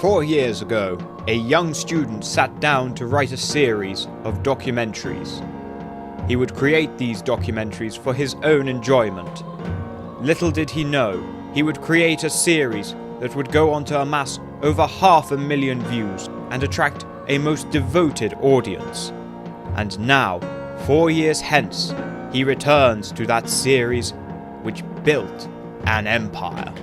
4 years ago, a young student sat down to write a series of documentaries. He would create these documentaries for his own enjoyment. Little did he know, he would create a series that would go on to amass over 500,000 views and attract a most devoted audience. And now, 4 years hence, he returns to that series which built an empire.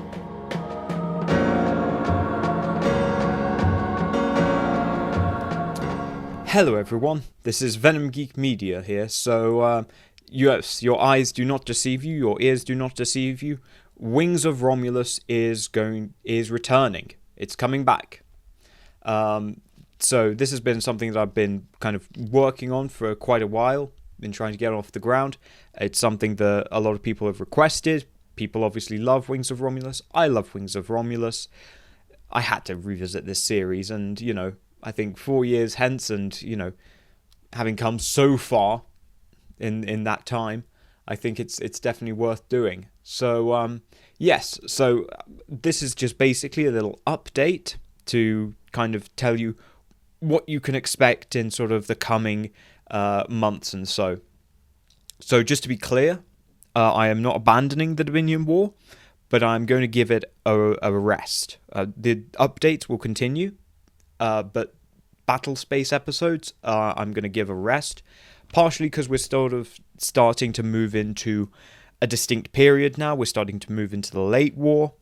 Hello everyone, this is Venom Geek Media here, so yes, your eyes do not deceive you, your ears do not deceive you. Wings of Romulus is returning. It's coming back. So this has been something that I've been kind of working on for quite a while, been trying to get off the ground. It's something that a lot of people have requested. People obviously love Wings of Romulus. I love Wings of Romulus. I had to revisit this series, and I think 4 years hence, and having come so far in that time, I think it's definitely worth doing. So yes, so this is just basically a little update to kind of tell you what you can expect in sort of the coming months and so. So just to be clear, I am not abandoning the Dominion War, but I'm going to give it a rest. The updates will continue, but battle space episodes, I'm going to give a rest, partially because we're sort of starting to move into a distinct period now. We're starting to move into the late war,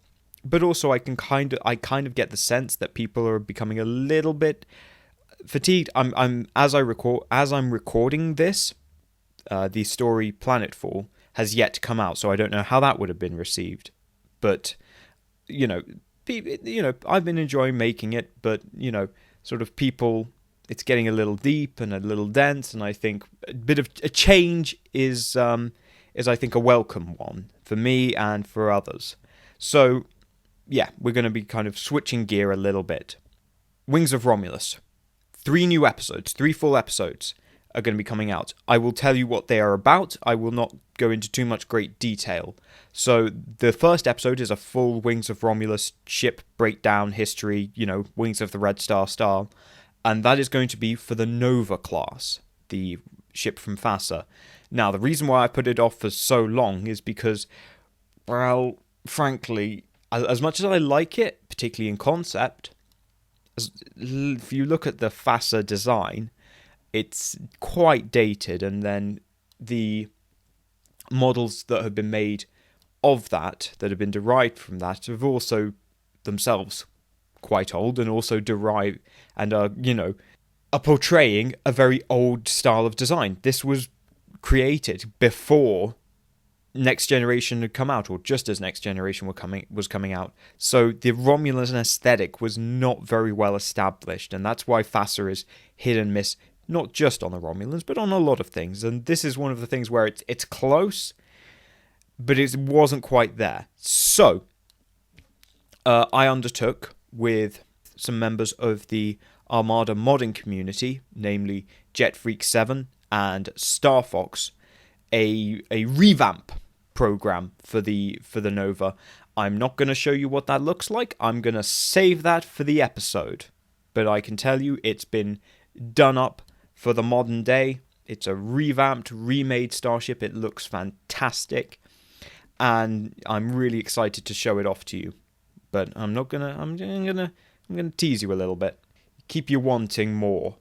but also I kind of get the sense that people are becoming a little bit fatigued. As I'm recording this, the story Planetfall has yet to come out, so I don't know how that would have been received. But I've been enjoying making it, but sort of people, it's getting a little deep and a little dense, and I think a bit of a change is I think a welcome one for me and for others. So yeah, we're going to be kind of switching gear a little bit. Wings of Romulus. 3 full episodes are going to be coming out. I will tell you what they are about. I will not go into too much great detail. So the first episode is a full Wings of Romulus ship breakdown history, Wings of the Red Star style. And that is going to be for the Nova class, the ship from FASA. Now, the reason why I put it off for so long is because, well, frankly, as much as I like it, particularly in concept, if you look at the FASA design, it's quite dated, and then the models that have been made of that have been derived from that, have also themselves quite old, and also derive and are portraying a very old style of design. This was created before Next Generation had come out, or just as Next Generation was coming out. So the Romulan aesthetic was not very well established, and that's why FASA is hit and miss, not just on the Romulans, but on a lot of things. And this is one of the things where it's close, but it wasn't quite there. So I undertook with some members of the Armada modding community, namely JetFreak7 and StarFox, a revamp program for the Nova. I'm not going to show you what that looks like. I'm going to save that for the episode. But I can tell you it's been done up for the modern day. It's a revamped, remade starship. It looks fantastic, and I'm really excited to show it off to you. But I'm gonna tease you a little bit, keep you wanting more.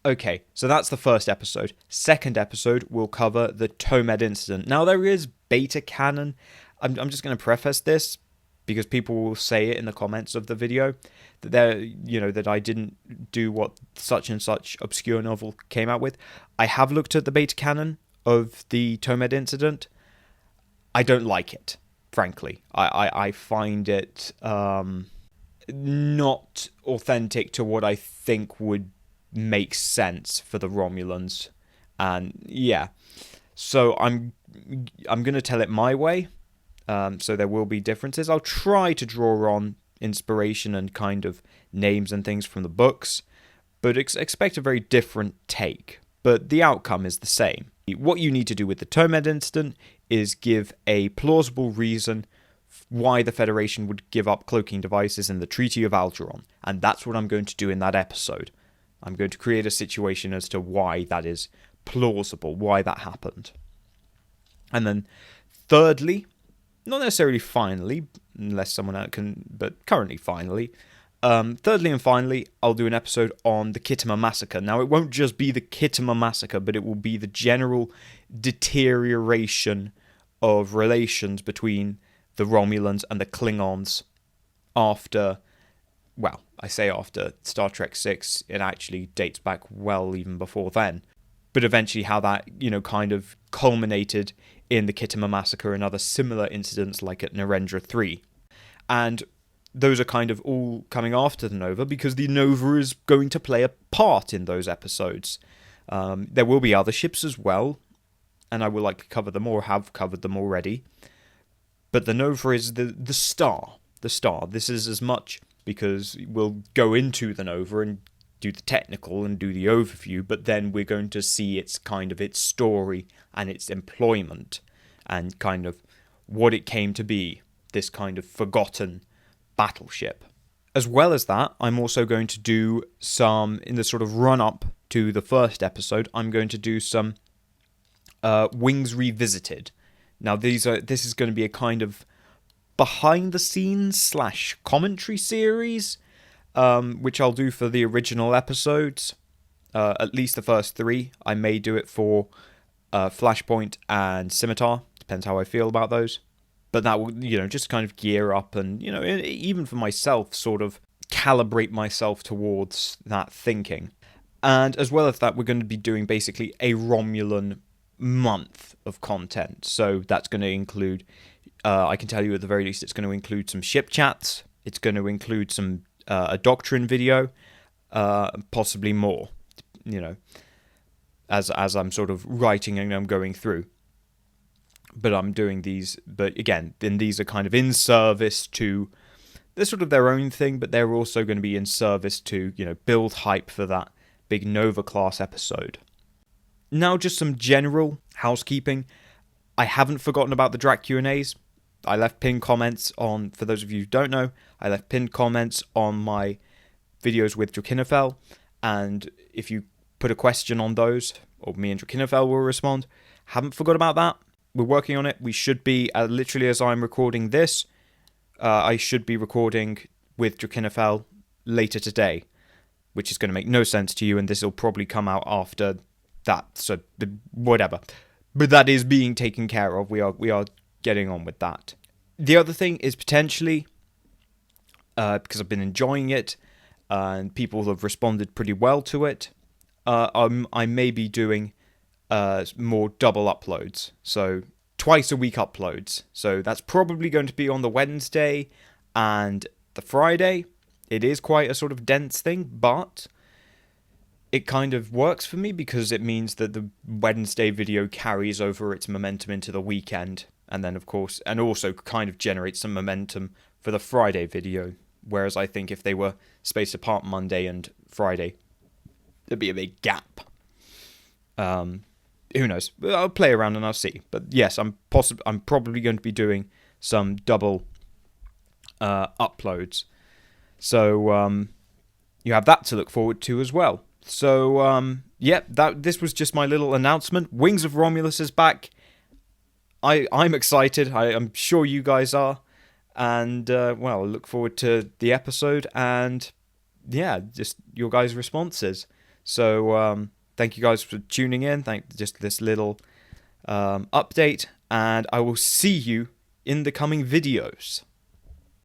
Okay, so that's the first episode. Second episode will cover the Tomed incident. Now, there is beta canon. I'm just going to preface this because people will say it in the comments of the video that that I didn't do what such and such obscure novel came out with. I have looked at the beta canon of the Tomed incident. I don't like it, frankly. I find it not authentic to what I think would make sense for the Romulans. And yeah, so I'm going to tell it my way. So there will be differences. I'll try to draw on inspiration and kind of names and things from the books, but expect a very different take. But the outcome is the same. What you need to do with the Tomed incident is give a plausible reason why the Federation would give up cloaking devices in the Treaty of Algeron. And that's what I'm going to do in that episode. I'm going to create a situation as to why that is plausible, why that happened. And then thirdly, not necessarily finally, unless someone else can, but currently finally, thirdly and finally, I'll do an episode on the Khitomer Massacre. Now, it won't just be the Khitomer Massacre, but it will be the general deterioration of relations between the Romulans and the Klingons after, well, I say after Star Trek 6, it actually dates back well even before then. But eventually how that, kind of culminated in the Khitomer Massacre and other similar incidents like at Narendra 3. And those are kind of all coming after the Nova because the Nova is going to play a part in those episodes. There will be other ships as well, and I will likely cover them or have covered them already. But the Nova is the star. The star. This is as much because we'll go into the Nova and do the technical and do the overview, but then we're going to see its story and its employment and kind of what it came to be, this kind of forgotten battleship. As well as that, I'm also going to do some, in the sort of run-up to the first episode, I'm going to do some Wings Revisited. Now, this is going to be a kind of behind-the-scenes / commentary series, which I'll do for the original episodes, at least the first 3. I may do it for Flashpoint and Scimitar, depends how I feel about those. But that will, just kind of gear up and, even for myself, sort of calibrate myself towards that thinking. And as well as that, we're going to be doing basically a Romulan month of content. So that's going to include, I can tell you at the very least, it's going to include some ship chats. It's going to include some a doctrine video, possibly more, as I'm sort of writing and I'm going through. But I'm doing these, but again, then these are kind of in service to, they're sort of their own thing, but they're also going to be in service to, build hype for that big Nova class episode. Now, just some general housekeeping. I haven't forgotten about the Drac Q&As. I left pinned comments on, for those of you who don't know, I left pinned comments on my videos with Drakinifel, and if you put a question on those, or me and Drakinifel will respond. Haven't forgot about that. We're working on it. We should be, literally as I'm recording this, I should be recording with Drakinifel later today, which is going to make no sense to you, and this will probably come out after that, so whatever. But that is being taken care of. We are getting on with that. The other thing is potentially, because I've been enjoying it, and people have responded pretty well to it, I may be doing more double uploads, so twice a week uploads. So that's probably going to be on the Wednesday and the Friday. It is quite a sort of dense thing, but it kind of works for me because it means that the Wednesday video carries over its momentum into the weekend, and then of course, and also kind of generates some momentum for the Friday video. Whereas I think if they were spaced apart Monday and Friday, there'd be a big gap. Who knows? I'll play around and I'll see. But yes, I'm probably going to be doing some double uploads. So you have that to look forward to as well. So this was just my little announcement. Wings of Romulus is back. I'm excited. I'm sure you guys are. And I look forward to the episode and just your guys' responses. So thank you guys for tuning in. Just this little update, and I will see you in the coming videos.